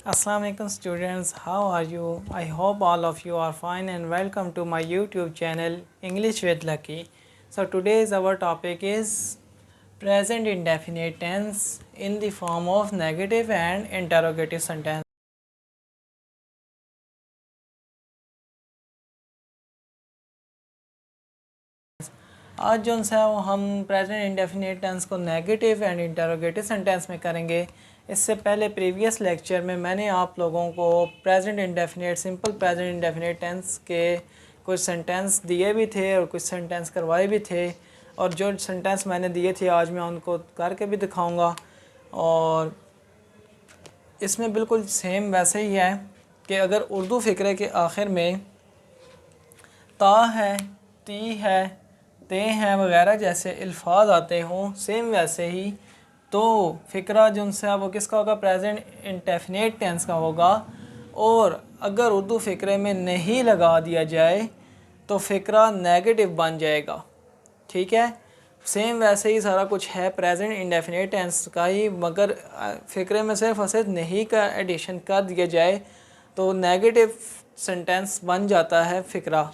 Assalamu alaikum students, how are you? I hope all of you are fine and welcome to my YouTube channel English with Lucky. So today's our topic is present indefinite tense in the form of negative and interrogative sentence. आज जो है वो हम present indefinite tense को negative and interrogative sentence में करेंगे। इससे पहले प्रीवियस लेक्चर में मैंने आप लोगों को present indefinite simple present indefinite tense के कुछ सेंटेंस दिए भी थे और कुछ सेंटेंस करवाए भी थे, और जो सेंटेंस मैंने दिए थे आज मैं उनको करके भी दिखाऊंगा। और इसमें बिल्कुल सेम वैसे ही है कि अगर उर्दू फ़िक्रे के आखिर में ता है, ती है, ते हैं वगैरह जैसे अल्फाज आते हों, सेम वैसे ही तो फ़िक्रा जो है वो किसका होगा? प्रेजेंट इंडेफिनिट टेंस का होगा। और अगर उर्दू फ़िक्रे में नहीं लगा दिया जाए तो फ़िक्रा नेगेटिव बन जाएगा। ठीक है, सेम वैसे ही सारा कुछ है प्रेजेंट इंडेफिनिट टेंस का ही, मगर फ़िक्रे में सिर्फ और सिर्फ नहीं का एडिशन कर दिया जाए तो नेगेटिव सेंटेंस बन जाता है, फ़िक्रा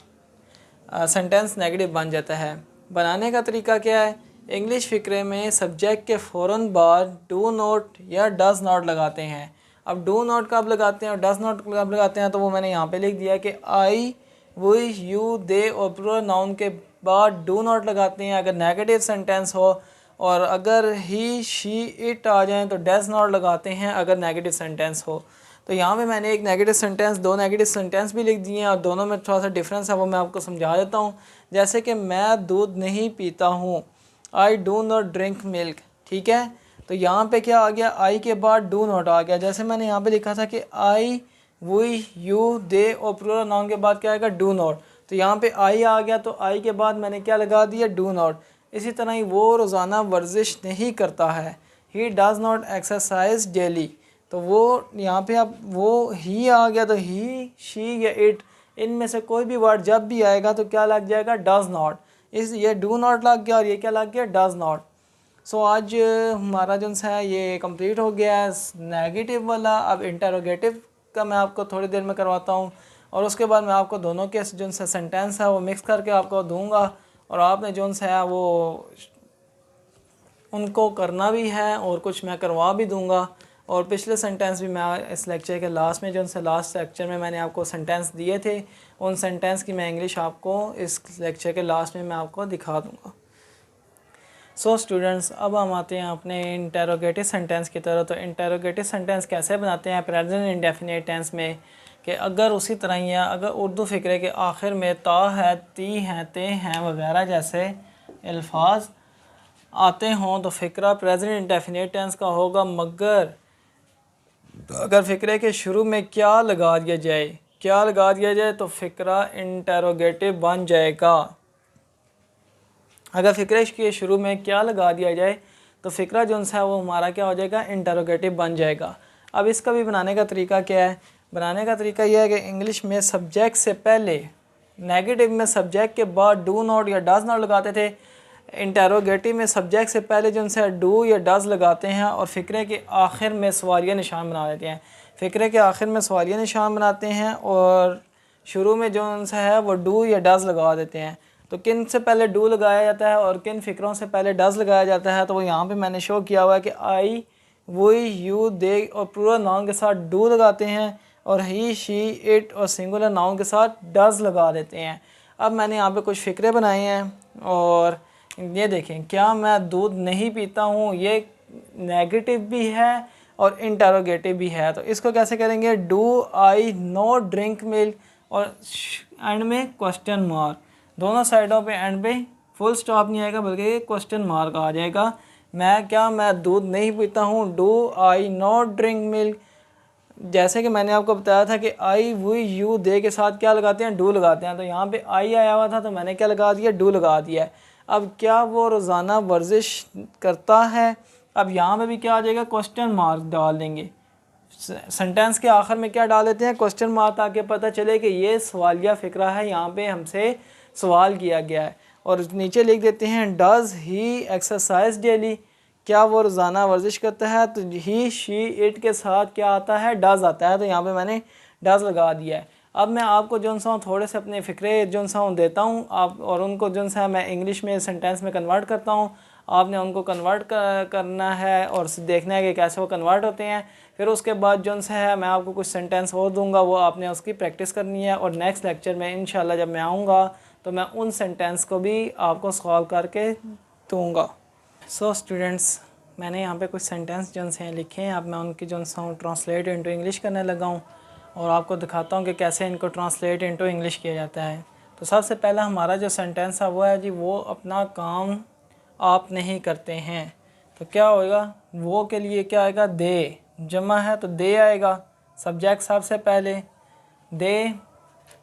सेंटेंस नेगेटिव बन जाता है। बनाने का तरीका क्या है? इंग्लिश फ़िक्रे में सब्जेक्ट के फ़ौरन बाद डू नॉट या डज़ नॉट लगाते हैं। अब डू नॉट कब लगाते हैं और डज़ नॉट कब लगाते हैं तो वो मैंने यहाँ पे लिख दिया कि आई, वी, यू, दे और प्लूरल नाउन के बाद डू नॉट लगाते हैं अगर नेगेटिव सेंटेंस हो, और अगर ही, शी, इट आ जाएँ तो डज़ नॉट लगाते हैं अगर नेगेटिव सेंटेंस हो। तो यहाँ पे मैंने एक नेगेटिव सेंटेंस, दो नेगेटिव सेंटेंस भी लिख दिए हैं और दोनों में थोड़ा सा डिफरेंस है, वो मैं आपको समझा देता हूँ। जैसे कि मैं दूध नहीं पीता हूँ, I do not drink milk. ठीक है, तो यहाँ पे क्या आ गया? आई के बाद डू नॉट आ गया। जैसे मैंने यहाँ पे लिखा था कि आई, वी, यू, दे और प्लूरल नाउन के बाद क्या आएगा? Do not. तो यहाँ पे आई आ गया तो आई के बाद मैंने क्या लगा दिया? Do not. इसी तरह ही वो रोज़ाना वर्जिश नहीं करता है, he does not exercise daily. तो वो यहाँ पे अब वो ही आ गया तो ही, शी या इट, इनमें से कोई भी वर्ड जब भी आएगा तो क्या लग जाएगा? Does not. इस ये डू नॉट लग गया और ये क्या लग गया? Does not. सो आज हमारा जो है ये कंप्लीट हो गया है नेगेटिव वाला। अब इंटरोगेटिव का मैं आपको थोड़ी देर में करवाता हूँ और उसके बाद मैं आपको दोनों के जो सेंटेंस है वो मिक्स करके आपको दूंगा, और आपने जो है वो उनको करना भी है और कुछ मैं करवा भी दूंगा। और पिछले सेंटेंस भी मैं इस लेक्चर के लास्ट में, जो उनसे लास्ट लेक्चर में मैंने आपको सेंटेंस दिए थे, उन सेंटेंस की मैं इंग्लिश आपको इस लेक्चर के लास्ट में मैं आपको दिखा दूंगा। सो स्टूडेंट्स, अब हम आते हैं अपने इंटेरोगेटिव सेंटेंस की तरह। तो इंटेरोगेटिव सेंटेंस कैसे बनाते हैं प्रेजेंट इंडेफिनिट टेंस में? कि अगर उसी तरह ही है, अगर उर्दू फ़िक्रे के आखिर में ता है, ती हैं, ते हैं वगैरह जैसे अल्फाज आते हों तो फ़िक्रा प्रेजेंट इंडेफिनिट टेंस का होगा। मगर अगर फ़िक्रे के शुरू में क्या लगा दिया जाए, क्या लगा दिया जाए तो फ़िक्रा इंटेरोगेटिव बन जाएगा। अगर फ़िक्रे के शुरू में क्या लगा दिया जाए तो फ़िक्रा जो है वो हमारा क्या हो जाएगा? इंटेरोगेटिव बन जाएगा। अब इसका भी बनाने का तरीका क्या है? बनाने का तरीका यह है कि इंग्लिश में सब्जेक्ट से पहले, नेगेटिव में सब्जेक्ट के बाद डू नॉट या डज़ नॉट लगाते थे, इंटेरोगेटिव में सब्जेक्ट से पहले जो है डू या डज़ लगाते हैं और फ़िक्रे के आखिर में सवालिया निशान बना देते हैं। फ़िक्रे के आखिर में सवालिया निशान बनाते हैं और शुरू में जो है वो डू या डज़ लगा देते हैं। तो किन से पहले डू लगाया जाता है और किन फ़िक्रों से पहले डज़ लगाया जाता है, तो वो यहाँ पे मैंने शो किया हुआ है कि आई, वी, यू, दे और प्लूरल नाउन के साथ डू लगाते हैं और ही, शी, इट और सिंगुलर नाउन के साथ डज़ लगा देते हैं। अब मैंने यहाँ पे कुछ फ़िक्रे बनाए हैं और ये देखें, क्या मैं दूध नहीं पीता हूँ, ये नेगेटिव भी है और इंटरोगेटिव भी है। तो इसको कैसे करेंगे? Do I not drink milk और एंड में क्वेश्चन मार्क, दोनों साइडों पे एंड पे फुल स्टॉप नहीं आएगा बल्कि क्वेश्चन मार्क आ जाएगा। मैं दूध नहीं पीता हूँ, do I not drink milk. जैसे कि मैंने आपको बताया था कि आई, वी, यू, दे के साथ क्या लगाते हैं? डू लगाते हैं। तो यहाँ पे आई आया हुआ था तो मैंने क्या लगा दिया? डू लगा दिया है। अब क्या वो रोज़ाना वर्जिश करता है? अब यहाँ पे भी क्या आ जाएगा? क्वेश्चन मार्क डाल देंगे। सेंटेंस के आखिर में क्या डाल देते हैं? क्वेश्चन मार्क, ताकि पता चले कि ये सवालिया फ़िक्रा है, यहाँ पे हमसे सवाल किया गया है। और नीचे लिख देते हैं डज़ ही एक्सरसाइज डेली। क्या वो रोज़ाना वर्जिश करता है? तो ही शी इट के साथ क्या आता है? डज़ आता है। तो यहाँ पे मैंने डज़ लगा दिया है। अब मैं आपको जो सा थोड़े से अपने फ़िक्रे जो सा देता हूँ आप, और उनको जो सा मैं इंग्लिश में सेंटेंस में कन्वर्ट करता हूँ। आपने उनको कन्वर्ट करना है और देखना है कि कैसे वो कन्वर्ट होते हैं। फिर उसके बाद जो सा है मैं आपको कुछ सेंटेंस और दूंगा, वो आपने उसकी प्रैक्टिस करनी है, और नेक्स्ट लेक्चर में इंशाल्लाह जब मैं आऊँगा तो मैं उन सेंटेंस को भी आपको सॉल्व करके दूँगा। सो स्टूडेंट्स, मैंने यहाँ पे कुछ सेंटेंस जो से लिखे हैं। अब मैं उनकी जो सा ट्रांसलेट इनटू इंग्लिश करने लगा हूँ और आपको दिखाता हूँ कि कैसे इनको ट्रांसलेट इनटू इंग्लिश किया जाता है। तो सबसे पहला हमारा जो सेंटेंस है वो है जी, वो अपना काम आप नहीं करते हैं। तो क्या होएगा? वो के लिए क्या आएगा? दे। जमा है तो दे आएगा, सब्जेक्ट सबसे पहले दे।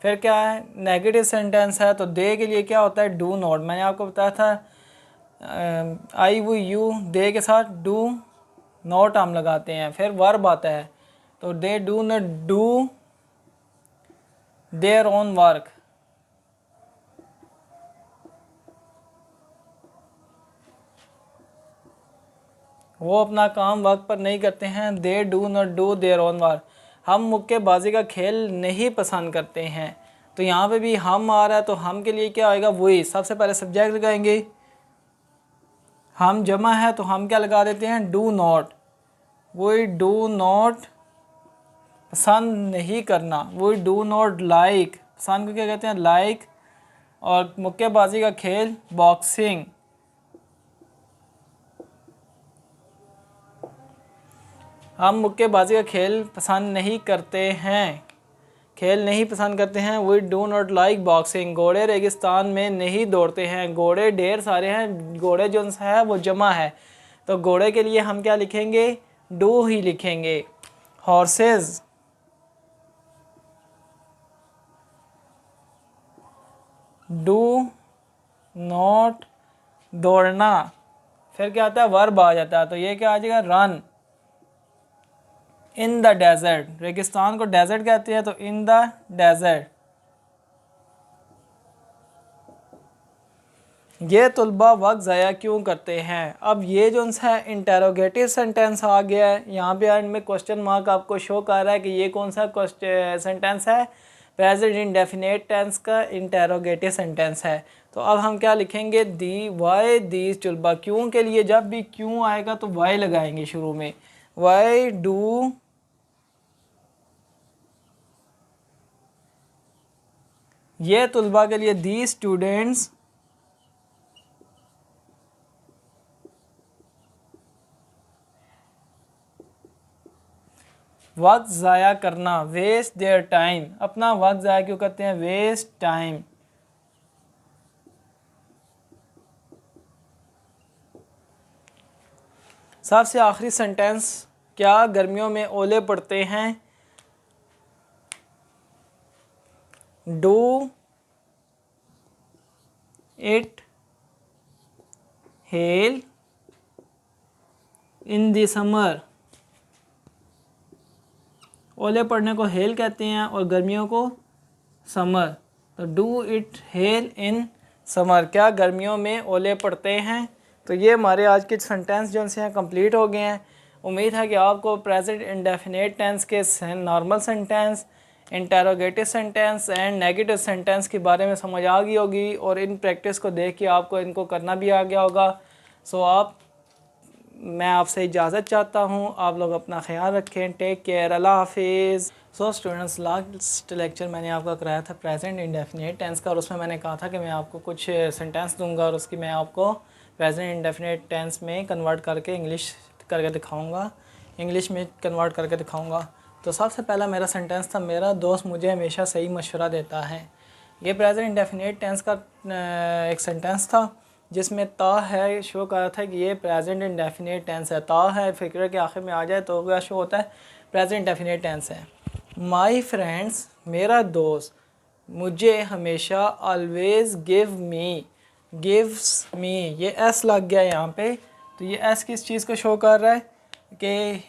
फिर क्या है? नेगेटिव सेंटेंस है तो दे के लिए क्या होता है? Do not. मैंने आपको बताया था आई वो यू, दे के साथ डू नॉट हम लगाते हैं। फिर वर्ब आता है तो they do not do their own work. वो अपना काम वक्त पर नहीं करते हैं। They do not do their own work. हम मुक्केबाजी का खेल नहीं पसंद करते हैं। तो यहाँ पे भी हम आ रहा है तो हम के लिए क्या आएगा? वही सबसे पहले सब्जेक्ट लगाएंगे। हम जमा है तो हम क्या लगा देते हैं? Do not. We do not पसंद नहीं करना। वी डू नॉट लाइक, पसंद को क्या कहते हैं? लाइक। और मुक्केबाजी का खेल बॉक्सिंग। हम मुक्केबाजी का खेल पसंद नहीं करते हैं, खेल नहीं पसंद करते हैं। We do not like boxing. घोड़े रेगिस्तान में नहीं दौड़ते हैं। घोड़े ढेर सारे हैं, घोड़े जो है वो जमा है तो घोड़े के लिए हम क्या लिखेंगे? डू ही लिखेंगे। हॉर्सेस डू नॉट दौड़ना। फिर क्या आता है? वर्ब आ जाता है तो ये क्या आ जाएगा? रन। इन द डेजर्ट, रेगिस्तान को डेजर्ट कहते हैं तो इन द डेजर्ट। ये तलबा वक्त ज़ाया क्यों करते हैं? अब ये जो है इंटेरोगेटिव सेंटेंस आ गया है। यहाँ पे एंड में क्वेश्चन मार्क आपको शो कर रहा है कि ये कौन सा सेंटेंस है? प्रेजेंट इंडेफिनेट टेंस का इंटेरोगेटिव सेंटेंस है। तो अब हम क्या लिखेंगे? दी वाई दीज तलबा। क्यों के लिए जब भी क्यों आएगा तो वाई लगाएंगे शुरू में। वाई डू ये तलबा के लिए दी स्टूडेंट्स वक्त ज़ाया करना, वेस्ट देयर टाइम। अपना वक्त ज़ाया क्यों करते हैं? Waste time. सबसे आखिरी सेंटेंस, क्या गर्मियों में ओले पड़ते हैं? Do it hail in the summer. ओले पड़ने को हेल कहते हैं और गर्मियों को समर। तो do it hail in summer. क्या गर्मियों में ओले पड़ते हैं? तो ये हमारे आज के सेंटेंस जो से हैं कंप्लीट हो गए हैं। उम्मीद है कि आपको प्रेजेंट इंडेफिनेट टेंस के normal sentence, interrogative sentence and negative sentence के बारे में समझ आ गई होगी और इन प्रैक्टिस को देख के आपको इनको करना भी आ गया होगा। मैं आपसे इजाज़त चाहता हूँ। आप लोग अपना ख्याल रखें। Take care. अल्लाह हाफिज़। सो स्टूडेंट्स, लास्ट लेक्चर मैंने आपका कराया था प्रेजेंट इंडेफिनेट टेंस का और उसमें मैंने कहा था कि मैं आपको कुछ सेंटेंस दूंगा और उसकी मैं आपको प्रेजेंट इंडेफिनेट टेंस में कन्वर्ट करके इंग्लिश करके दिखाऊंगा, इंग्लिश में कन्वर्ट करके दिखाऊंगा। तो सबसे पहला मेरा सेंटेंस था, मेरा दोस्त मुझे हमेशा सही मशवरा देता है। ये प्रेजेंट इंडेफिनेट टेंस का एक सेंटेंस था जिसमें ता है शो कर रहा था कि ये प्रेजेंट इंडेफिनेट टेंस है। ता है फिक्र के आखिर में आ जाए तो क्या शो होता है? प्रेजेंट इंडेफिनेट टेंस है। माई फ्रेंड्स, मेरा दोस्त मुझे हमेशा ऑलवेज़ गिव्स मी। ये एस लग गया यहाँ पे, तो ये एस किस चीज़ को शो कर रहा है? कि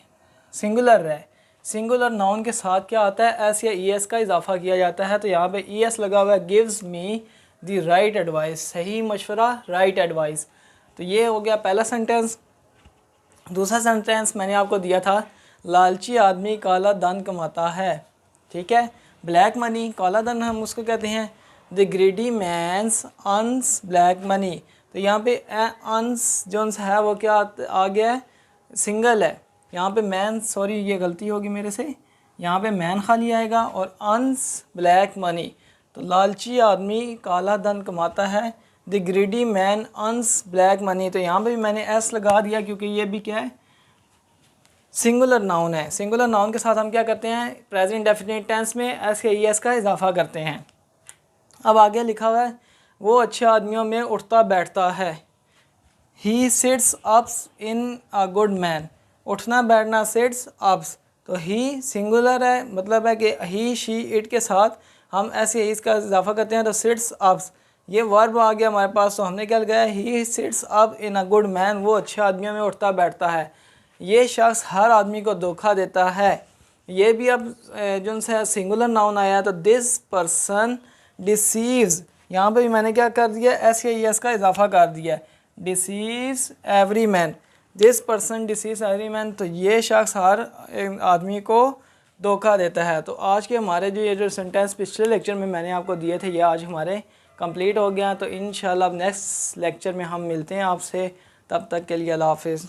सिंगुलर है। सिंगुलर नाउन के साथ क्या आता है? एस या ई एस का इजाफा किया जाता है। तो यहाँ पे ई एस लगा हुआ है। गिव्स मी दी राइट एडवाइस, सही मशवरा, राइट एडवाइस। तो ये हो गया पहला सेंटेंस। दूसरा सेंटेंस मैंने आपको दिया था, लालची आदमी काला धन कमाता है, ठीक है। ब्लैक मनी, काला धन हम उसको कहते हैं। The greedy mans earns black money, तो यहाँ पे अर्न्स जो है वो क्या आ गया है, सिंगल है। यहाँ पे मैन, सॉरी ये गलती होगी मेरे से, यहाँ पे मैन खाली आएगा और अर्न्स ब्लैक मनी, तो लालची आदमी काला धन कमाता है। The greedy man earns black money, तो यहाँ पे भी मैंने एस लगा दिया क्योंकि ये भी क्या है, सिंगुलर नाउन है। सिंगुलर नाउन के साथ हम क्या करते हैं, प्रेजेंट इंडेफिनिट टेंस में एस के ई एस का इजाफा करते हैं। अब आगे लिखा हुआ है, वो अच्छे आदमियों में उठता बैठता है। He sits ups in a good man, उठना बैठना सिट्स अप्स, तो ही सिंगुलर है, मतलब है कि ही शी इट के साथ हम ऐसे इसका इजाफा करते हैं, तो सिट्स अप्स ये वर्ब आ गया हमारे पास, तो हमने क्या लगाया, he sits up in a good man, वो अच्छे आदमियों में उठता बैठता है। ये शख्स हर आदमी को धोखा देता है, ये भी अब जो से सिंगुलर नाउन आया, तो दिस पर्सन डिसीव्स, यहाँ पे भी मैंने क्या कर दिया, एस के ई एस का इजाफा कर दिया, deceives every man, this person deceives every man, तो ये शख्स हर आदमी को धोखा देता है। तो आज के हमारे जो ये जो सेंटेंस पिछले लेक्चर में मैंने आपको दिए थे, ये आज हमारे कंप्लीट हो गया। तो इंशाल्लाह अब नेक्स्ट लेक्चर में हम मिलते हैं आपसे, तब तक के लिए अल्लाह हाफिज़।